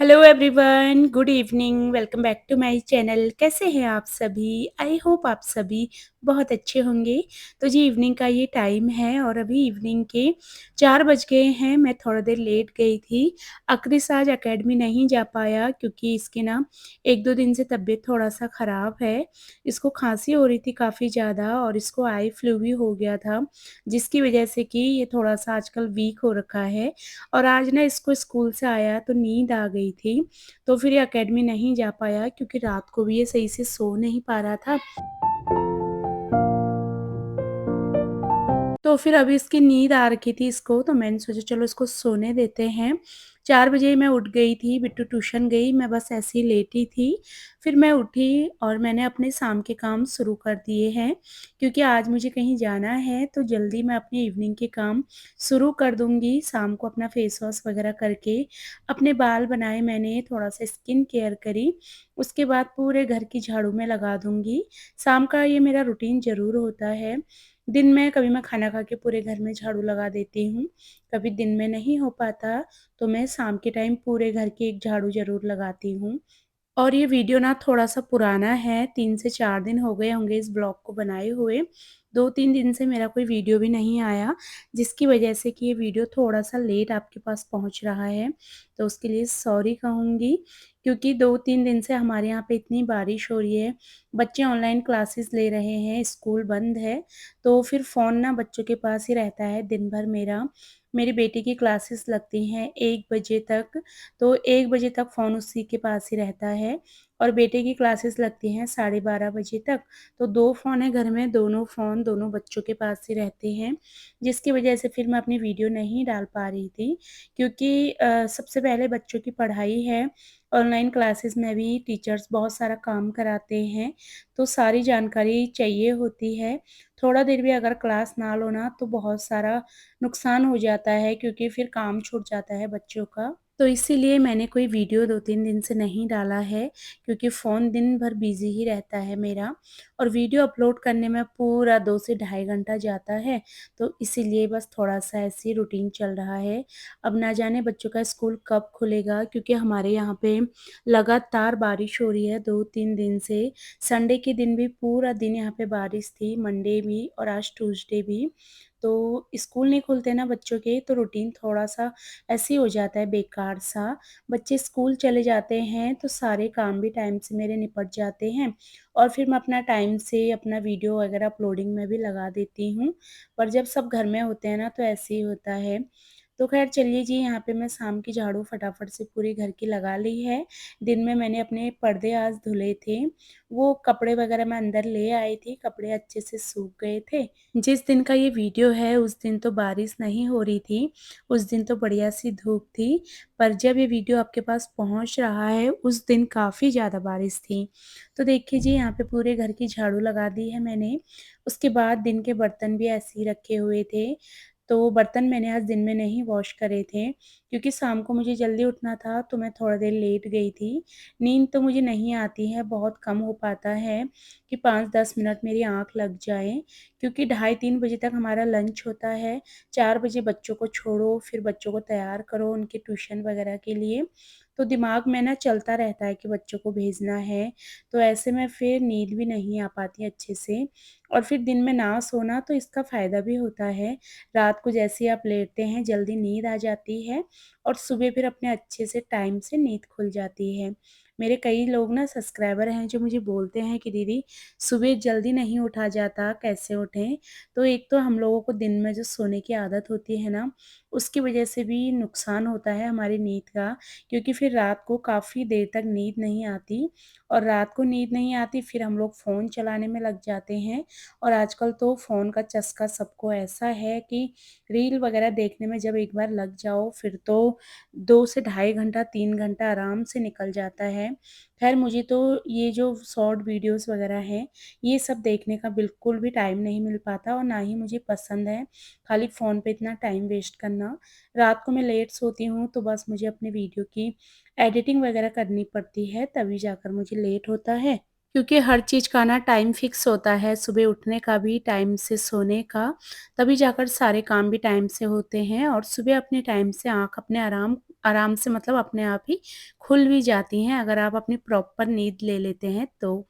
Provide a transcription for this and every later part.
Hello everyone, good evening, welcome back to my channel. कैसे हैं आप सभी? आई होप आप सभी बहुत अच्छे होंगे। तो जी इवनिंग का ये टाइम है और अभी इवनिंग के 4 बज गए हैं। मैं थोड़ा देर लेट गई थी। अक्रिस आज एकेडमी नहीं जा पाया क्योंकि इसकी ना 1-2 दिन से तबीयत थोड़ा-सा ख़राब है। इसको खाँसी हो रही थी काफ़ी ज़्यादा और इसको आई फ्लू भी हो गया था, जिसकी वजह से कि ये थोड़ा-सा आजकल वीक हो रखा है। और आज ना इसको स्कूल से आया तो नींद आ गई थी, तो फिर ये अकेडमी नहीं जा पाया क्योंकि रात को भी ये सही से सो नहीं पा रहा था। तो फिर अभी इसकी नींद आ रखी थी इसको, तो मैंने सोचा चलो इसको सोने देते हैं। 4 बजे मैं उठ गई थी, बिट्टू ट्यूशन गई, मैं बस ऐसे ही लेटी थी। फिर मैं उठी और मैंने अपने शाम के काम शुरू कर दिए हैं, क्योंकि आज मुझे कहीं जाना है तो जल्दी मैं अपने इवनिंग के काम शुरू कर दूँगी। शाम को अपना फेस वॉश वगैरह करके, अपने बाल बनाए मैंने, थोड़ा-सा स्किन केयर करी, उसके बाद पूरे घर की झाड़ू मैं लगा दूँगी। शाम का ये मेरा रूटीन ज़रूर होता है। दिन में कभी मैं खाना खा के पूरे घर में झाड़ू लगा देती हूँ, कभी दिन में नहीं हो पाता, तो मैं शाम के टाइम पूरे घर की एक झाड़ू ज़रूर लगाती हूँ। और ये वीडियो ना थोड़ा-सा पुराना है, 3 से 4 दिन हो गए होंगे इस ब्लॉग को बनाए हुए। 2-3 दिन से मेरा कोई वीडियो भी नहीं आया, जिसकी वजह से कि ये वीडियो थोड़ा-सा लेट आपके पास पहुँच रहा है, तो उसके लिए सॉरी कहूँगी। क्योंकि 2-3 दिन से हमारे यहाँ पे इतनी बारिश हो रही है, बच्चे ऑनलाइन क्लासेस ले रहे हैं, स्कूल बंद है, तो फिर फ़ोन ना बच्चों के पास ही रहता है दिन भर मेरा। मेरी बेटी की क्लासेस लगती हैं 1 बजे तक, तो 1 बजे तक फ़ोन उसी के पास ही रहता है और बेटे की क्लासेस लगती हैं 12:30 बजे तक। तो 2 फ़ोन हैं घर में, दोनों फ़ोन दोनों बच्चों के पास ही रहते हैं, जिसकी वजह से फिर मैं अपनी वीडियो नहीं डाल पा रही थी। क्योंकि सबसे पहले बच्चों की पढ़ाई है, ऑनलाइन क्लासेस में भी टीचर्स बहुत सारा काम कराते हैं, तो सारी जानकारी चाहिए होती है। थोड़ा देर भी अगर क्लास ना लो ना, तो बहुत सारा नुकसान हो जाता है क्योंकि फिर काम छूट जाता है बच्चों का। तो इसीलिए मैंने कोई वीडियो 2-3 दिन से नहीं डाला है, क्योंकि फ़ोन दिन भर बिज़ी ही रहता है मेरा और वीडियो अपलोड करने में पूरा 2 से ढाई घंटा जाता है, तो इसीलिए बस थोड़ा-सा ऐसे ही रूटीन चल रहा है। अब ना जाने बच्चों का स्कूल कब खुलेगा, क्योंकि हमारे यहाँ पे लगातार बारिश हो रही है 2-3 दिन से। संडे के दिन भी पूरा दिन यहाँ पे बारिश थी, मंडे भी और आज ट्यूसडे भी। तो स्कूल नहीं खुलते ना बच्चों के, तो रूटीन थोड़ा-सा ऐसे ही हो जाता है बेकार-सा। बच्चे स्कूल चले जाते हैं तो सारे काम भी टाइम से मेरे निपट जाते हैं और फिर मैं अपना टाइम से अपना वीडियो वगैरह अपलोडिंग में भी लगा देती हूँ। पर जब सब घर में होते हैं ना तो ऐसे ही होता है। तो ख़ैर चलिए जी, यहाँ पे मैं शाम की झाड़ू फटाफट से पूरे घर की लगा ली है। दिन में मैंने अपने पर्दे आज धुले थे, वो कपड़े वगैरह मैं अंदर ले आई थी, कपड़े अच्छे से सूख गए थे। जिस दिन का ये वीडियो है उस दिन तो बारिश नहीं हो रही थी, उस दिन तो बढ़िया-सी धूप थी, पर जब ये वीडियो आपके पास पहुँच रहा है उस दिन काफ़ी ज़्यादा बारिश थी। तो देखिए जी, यहाँ पे पूरे घर की झाड़ू लगा दी है मैंने, उसके बाद दिन के बर्तन भी ऐसे ही रखे हुए थे, तो बर्तन मैंने आज दिन में नहीं वॉश करे थे, क्योंकि शाम को मुझे जल्दी उठना था तो मैं थोड़ा देर लेट गई थी। नींद तो मुझे नहीं आती है, बहुत कम हो पाता है कि 5-10 मिनट मेरी आँख लग जाए, क्योंकि ढाई 3 बजे तक हमारा लंच होता है, 4 बजे बच्चों को छोड़ो, फिर बच्चों को तैयार करो उनके ट्यूशन वगैरह के लिए, तो दिमाग में ना चलता रहता है कि बच्चों को भेजना है, तो ऐसे में फिर नींद भी नहीं आ पाती अच्छे से और फिर दिन में ना सोना तो इसका फ़ायदा भी होता है, रात को जैसे ही आप लेटते हैं जल्दी नींद आ जाती है और सुबह फिर अपने अच्छे से टाइम से नींद खुल जाती है। मेरे कई लोग ना सब्सक्राइबर हैं जो मुझे बोलते हैं कि दीदी सुबह जल्दी नहीं उठा जाता, कैसे उठें? तो एक तो हम लोगों को दिन में जो सोने की आदत होती है ना, उसकी वजह से भी नुकसान होता है हमारी नींद का, क्योंकि फिर रात को काफ़ी देर तक नींद नहीं आती और रात को नींद नहीं आती, फिर हम लोग फ़ोन चलाने में लग जाते हैं और आजकल तो फ़ोन का चस्का सबको ऐसा है कि रील वगैरह देखने में जब एक बार लग जाओ, फिर तो 2 से ढाई घंटा, 3 घंटा आराम से निकल जाता है। ख़ैर मुझे तो ये जो शॉर्ट वीडियोज़ वगैरह हैं, ये सब देखने का बिल्कुल भी टाइम नहीं मिल पाता और ना ही मुझे पसंद है, खाली फ़ोन पे इतना टाइम वेस्ट करना। रात को मैं लेट सोती हूँ, तो बस मुझे अपने वीडियो की एडिटिंग वगैरह करनी पड़ती है, तभी जाकर मुझे लेट होता है। क्योंकि हर चीज़ का ना टाइम फ़िक्स होता है, सुबह उठने का भी, टाइम से सोने का, तभी जाकर सारे काम भी टाइम से होते हैं और सुबह अपने टाइम से आँख अपने आराम आराम से मतलब अपने आप ही खुल भी जाती हैं अगर आप अपनी प्रॉपर नींद ले लेते हैं तो।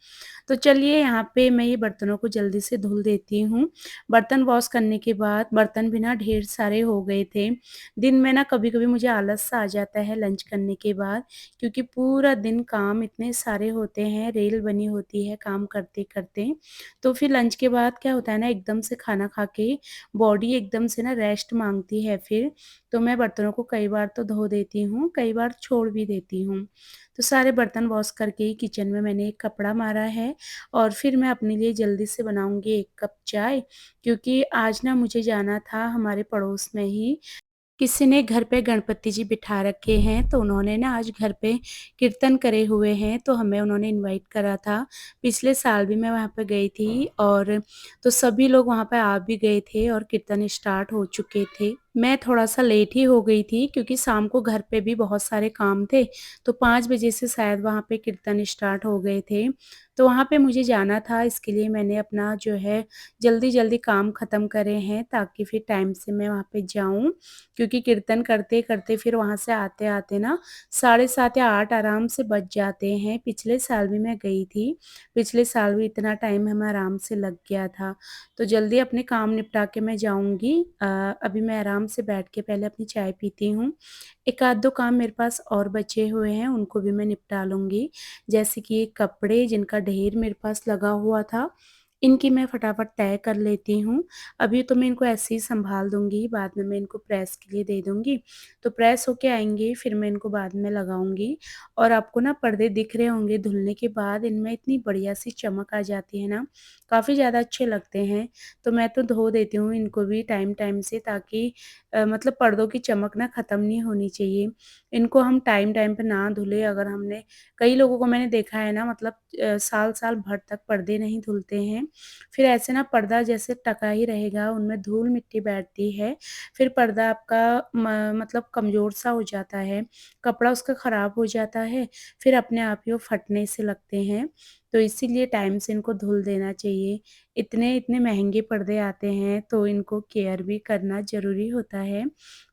तो चलिए यहाँ पे मैं ये बर्तनों को जल्दी से धुल देती हूँ। बर्तन वॉश करने के बाद बर्तन भी ना ढेर सारे हो गए थे। दिन में ना कभी-कभी मुझे आलस-सा आ जाता है लंच करने के बाद, क्योंकि पूरा दिन काम इतने सारे होते हैं, रेल बनी होती है काम करते-करते। तो फिर लंच के बाद क्या होता है ना, एकदम से खाना खा के बॉडी एकदम से ना रेस्ट माँगती है फिर। तो मैं बर्तनों को कई बार तो धो देती हूँ, कई बार छोड़ भी देती हूँ। तो सारे बर्तन वॉश करके ही किचन में मैंने एक कपड़ा मारा है और फिर मैं अपने लिए जल्दी से बनाऊँगी 1 कप चाय, क्योंकि आज ना मुझे जाना था हमारे पड़ोस में ही किसी ने घर पे गणपति जी बिठा रखे हैं, तो उन्होंने ना आज घर पे कीर्तन करे हुए हैं, तो हमें उन्होंने इनवाइट करा था। पिछले साल भी मैं वहाँ पे गई थी और तो सभी लोग वहाँ पे आ भी गए थे और कीर्तन स्टार्ट हो चुके थे। मैं थोड़ा-सा लेट ही हो गई थी क्योंकि शाम को घर पे भी बहुत सारे काम थे, तो 5 बजे से शायद वहाँ पे कीर्तन स्टार्ट हो गए थे। तो वहाँ पे मुझे जाना था, इसके लिए मैंने अपना जो है जल्दी-जल्दी काम ख़त्म करे हैं ताकि फिर टाइम से मैं वहाँ पे जाऊँ, क्योंकि कीर्तन करते-करते फिर वहाँ से आते-आते ना साढ़े 7 या 8 आराम से बज जाते हैं। पिछले साल भी मैं गई थी, पिछले साल भी इतना टाइम हमें आराम से लग गया था। तो जल्दी अपने काम निपटा के मैं जाऊँगी। अभी मैं आराम से बैठ के पहले अपनी चाय पीती हूँ। एक आध 2 काम मेरे पास और बचे हुए हैं, उनको भी मैं निपटा लूँगी। जैसे कि ये कपड़े जिनका ढेर मेरे पास लगा हुआ था, इनकी मैं फटाफट तय कर लेती हूँ। अभी तो मैं इनको ऐसे ही सँभाल दूँगी, बाद में मैं इनको प्रेस के लिए दे दूँगी। तो प्रेस होके आएँगे, फिर मैं इनको बाद में लगाऊँगी और आपको ना पर्दे दिख रहे होंगे धुलने के बाद इनमें इतनी बढ़िया-सी चमक आ जाती है ना, काफ़ी ज़्यादा अच्छे लगते हैं। तो मैं तो धो देती हूँ इनको भी टाइम-टाइम से, ताकि मतलब पर्दों की चमक ना ख़त्म नहीं होनी चाहिए। इनको हम टाइम-टाइम पे ना धुले, अगर हमने कई लोगों को मैंने देखा है ना, मतलब साल-साल भर तक पर्दे नहीं धुलते हैं। फिर ऐसे ना पर्दा जैसे टका ही रहेगा, उनमें धूल-मिट्टी बैठती है, फिर पर्दा आपका मतलब कमज़ोर-सा हो जाता है, कपड़ा उसका ख़राब हो जाता है, फिर अपने आप ही वो फटने से लगते हैं। तो इसीलिए टाइम से इनको धुल देना चाहिए। इतने-इतने महँगे पर्दे आते हैं, तो इनको केयर भी करना ज़रूरी होता है।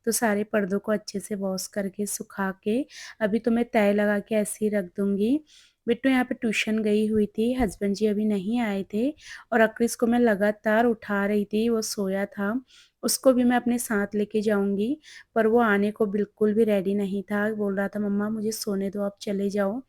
तो सारे पर्दों को अच्छे से वॉश करके, सुखा के, अभी तो मैं तह लगा के ऐसे ही रख दूँगी। बिट्टू यहाँ पे ट्यूशन गई हुई थी, हस्बैंड जी अभी नहीं आए थे और अक्रिस को मैं लगातार उठा रही थी, वो सोया था। उसको भी मैं अपने साथ लेके जाऊँगी, पर वो आने को बिल्कुल भी रेडी नहीं था, बोल रहा था मम्मा मुझे सोने दो, आप चले जाओ।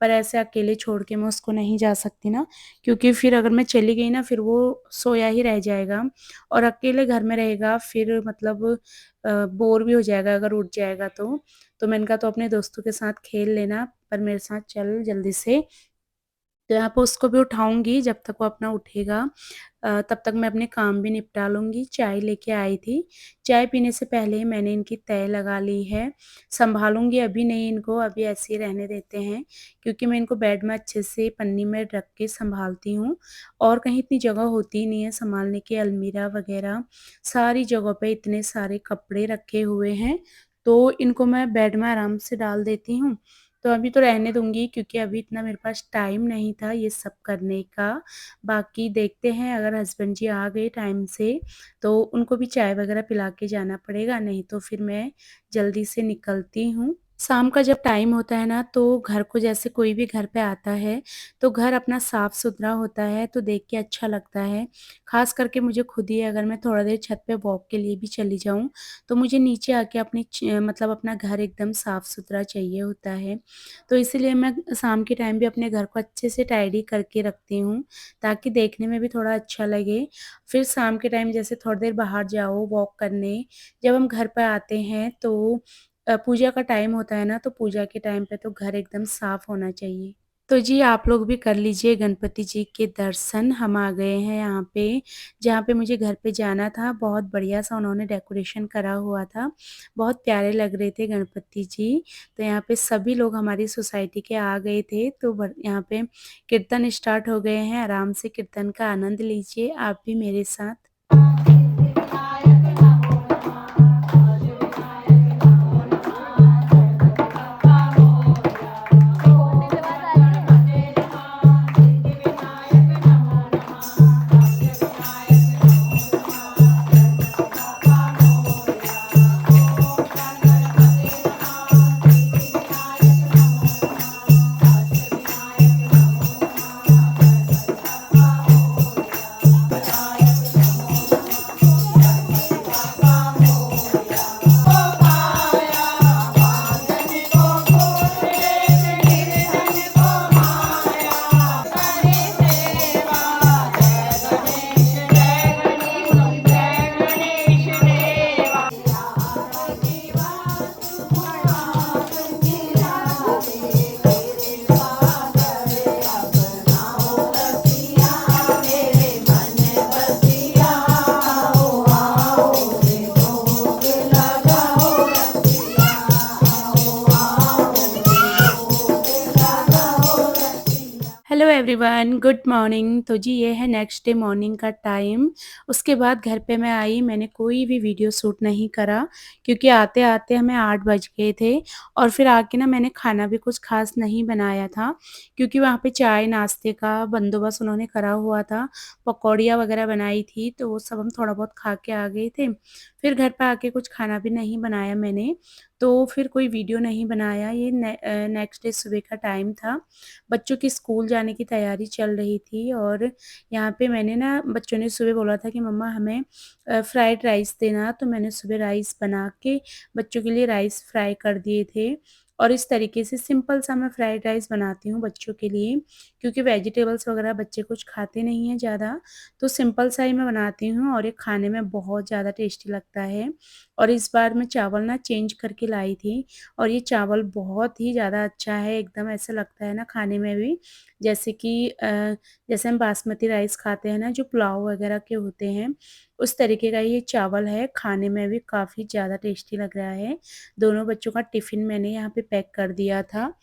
पर ऐसे अकेले छोड़ के मैं उसको नहीं जा सकती ना, क्योंकि फिर अगर मैं चली गई ना, फिर वो सोया ही रह जाएगा और अकेले घर में रहेगा, फिर मतलब बोर भी हो जाएगा अगर उठ जाएगा तो। तो मैंने कहा तो अपने दोस्तों के साथ खेल लेना, पर मेरे साथ चल जल्दी से। तो यहाँ पे उसको भी उठाऊँगी जब तक वो अपना उठेगा। तब तक मैं अपने काम भी निपटा लूँगी। चाय लेके आई थी, चाय पीने से पहले ही मैंने इनकी तह लगा ली है। सँभालूँगी अभी नहीं इनको, अभी ऐसे ही रहने देते हैं, क्योंकि मैं इनको बेड में अच्छे से पन्नी में रख के सँभालती हूँ और कहीं इतनी जगह होती ही नहीं है सँभालने की, अलमीरा वग़ैरह सारी जगहों पे इतने सारे कपड़े रखे हुए हैं, तो इनको मैं बेड में आराम से डाल देती हूँ। तो अभी तो रहने दूँगी, क्योंकि अभी इतना मेरे पास टाइम नहीं था ये सब करने का। बाकी देखते हैं, अगर हस्बैंड जी आ गए टाइम से, तो उनको भी चाय वग़ैरह पिला के जाना पड़ेगा, नहीं तो फिर मैं जल्दी से निकलती हूँ। शाम का जब टाइम होता है ना, तो घर को जैसे कोई भी घर पे आता है, तो घर अपना साफ-सुथरा होता है, तो देख के अच्छा लगता है। ख़ास करके मुझे खुद ही, अगर मैं थोड़ा देर छत पे वॉक के लिए भी चली जाऊँ, तो मुझे नीचे आके अपनी मतलब अपना घर एकदम साफ-सुथरा चाहिए होता है। तो इसीलिए मैं शाम के टाइम भी अपने घर को अच्छे से टाइडी करके रखती हूँ, ताकि देखने में भी थोड़ा अच्छा लगे। फिर शाम के टाइम जैसे थोड़ी देर बाहर जाओ वॉक करने, जब हम घर पे आते हैं तो पूजा का टाइम होता है ना, तो पूजा के टाइम पे तो घर एकदम साफ होना चाहिए। तो जी, आप लोग भी कर लीजिए गणपति जी के दर्शन। हम आ गए हैं यहाँ पे, जहाँ पे मुझे घर पे जाना था। बहुत बढ़िया-सा उन्होंने डेकोरेशन करा हुआ था। बहुत प्यारे लग रहे थे गणपति जी। तो यहाँ पे सभी लोग हमारी सोसाइटी के आ गए थे, तो यहाँ पे कीर्तन स्टार्ट हो गए हैं। आराम से कीर्तन का आनंद लीजिए आप भी मेरे साथ। Hello everyone, good morning. तो जी ये है नेक्स्ट डे मॉर्निंग का टाइम। उसके बाद घर पे मैं आई, मैंने कोई भी वीडियो शूट नहीं करा क्योंकि आते-आते हमें 8 बज गए थे और फिर आके ना मैंने खाना भी कुछ ख़ास नहीं बनाया था क्योंकि वहाँ पे चाय नाश्ते का बंदोबस्त उन्होंने करा हुआ था। पकौड़ियाँ वग़ैरह बनाई थी तो वो सब हम थोड़ा बहुत खा के आ गए थे। फिर घर पे आके कुछ खाना भी नहीं बनाया मैंने, तो फिर कोई वीडियो नहीं बनाया। ये नेक्स्ट डे सुबह का टाइम था। बच्चों की स्कूल जाने की तैयारी चल रही थी और यहाँ पे मैंने ना बच्चों ने सुबह बोला था कि मम्मा हमें फ्राइड राइस देना, तो मैंने सुबह राइस बना के बच्चों के लिए राइस फ्राई कर दिए थे। और इस तरीके से सिंपल सा मैं फ्राइड राइस बनाती हूँ बच्चों के लिए क्योंकि वेजिटेबल्स वगैरह बच्चे कुछ खाते नहीं हैं ज़्यादा, तो सिंपल सा ही मैं बनाती हूँ और ये खाने में बहुत ज़्यादा टेस्टी लगता है। और इस बार मैं चावल ना चेंज करके लाई थी और ये चावल बहुत ही ज़्यादा अच्छा है, एकदम ऐसा लगता है ना खाने में भी जैसे कि जैसे हम बासमती राइस खाते हैं ना जो पुलाव वगैरह के होते हैं, उस तरीके का ये चावल है, खाने में भी काफ़ी ज़्यादा टेस्टी लग रहा है। दोनों बच्चों का टिफ़िन मैंने यहाँ पे पैक कर दिया था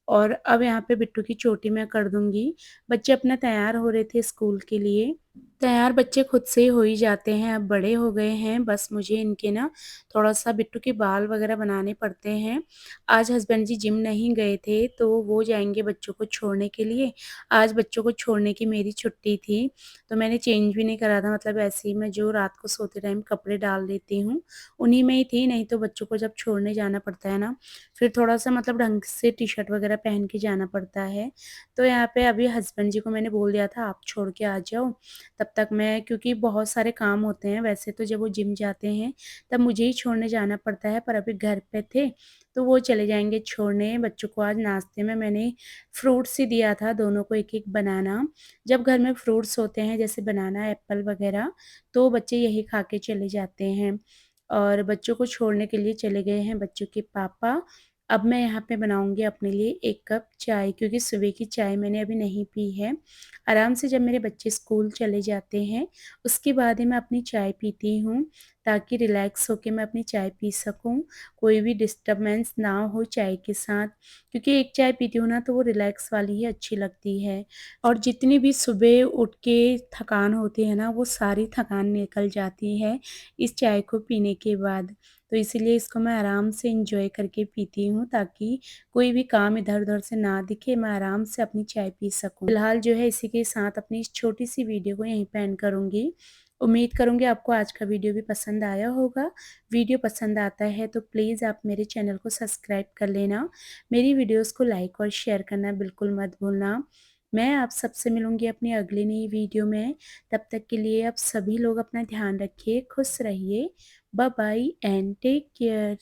और अब यहाँ पे बिट्टू की चोटी मैं कर दूँगी। बच्चे अपना तैयार हो रहे थे स्कूल के लिए। तैयार बच्चे खुद से ही हो ही जाते हैं, अब बड़े हो गए हैं, बस मुझे इनके ना थोड़ा-सा बिट्टू के बाल वगैरह बनाने पड़ते हैं। आज हस्बैंड जी जिम नहीं गए थे, तो वो जाएँगे बच्चों को छोड़ने के लिए। आज बच्चों को छोड़ने की मेरी छुट्टी थी, तो मैंने चेंज भी नहीं करा था, मतलब ऐसे ही मैं जो रात को सोते टाइम कपड़े डाल देती हूँ, उन्हीं में ही थी। नहीं तो बच्चों को जब छोड़ने जाना पड़ता है ना, फिर थोड़ा-सा मतलब ढंग से टी-शर्ट वगैरह पहन के जाना पड़ता है। तो यहाँ पे अभी हस्बैंड जी को मैंने बोल दिया था, आप छोड़ के आ जाओ, तब तक मैं, क्योंकि बहुत सारे काम होते हैं, वैसे तो जब वो जिम जाते हैं तब मुझे ही छोड़ने जाना पड़ता है, पर अभी घर पे थे तो वो चले जाएँगे छोड़ने। बच्चों को आज नाश्ते में मैंने फ्रूट्स ही दिया था, दोनों को एक-एक बनाना। जब घर में फ्रूट्स होते हैं जैसे बनाना, एप्पल वगैरह, तो बच्चे यही खा के चले जाते हैं। और बच्चों को छोड़ने के लिए चले गए हैं बच्चों के पापा। अब मैं यहाँ पे बनाऊँगी अपने लिए 1 कप चाय क्योंकि सुबह की चाय मैंने अभी नहीं पी है। आराम से जब मेरे बच्चे स्कूल चले जाते हैं, उसके बाद ही मैं अपनी चाय पीती हूँ, ताकि रिलैक्स होके मैं अपनी चाय पी सकूँ, कोई भी डिस्टर्बेंस ना हो चाय के साथ। क्योंकि एक चाय पीती हूँ ना तो वो रिलैक्स वाली ही अच्छी लगती है और जितनी भी सुबह उठ के थकान होती है ना, वो सारी थकान निकल जाती है इस चाय को पीने के बाद। तो इसीलिए इसको मैं आराम से एन्जॉय करके पीती हूँ ताकि कोई भी काम इधर-उधर से ना दिखे, मैं आराम से अपनी चाय पी सकूँ। फिलहाल जो है इसी के साथ अपनी इस छोटी-सी वीडियो को यहीं पे एंड करूँगी। उम्मीद करूँगी आपको आज का वीडियो भी पसंद आया होगा। वीडियो पसंद आता है तो प्लीज़ आप मेरे चैनल को सब्सक्राइब कर लेना। मेरी वीडियोज़ को लाइक और शेयर करना बिल्कुल मत भूलना। मैं आप सबसे मिलूँगी अपनी अगली नई वीडियो में। तब तक के लिए आप सभी लोग अपना ध्यान रखिए, खुश रहिए। Bye bye and take care.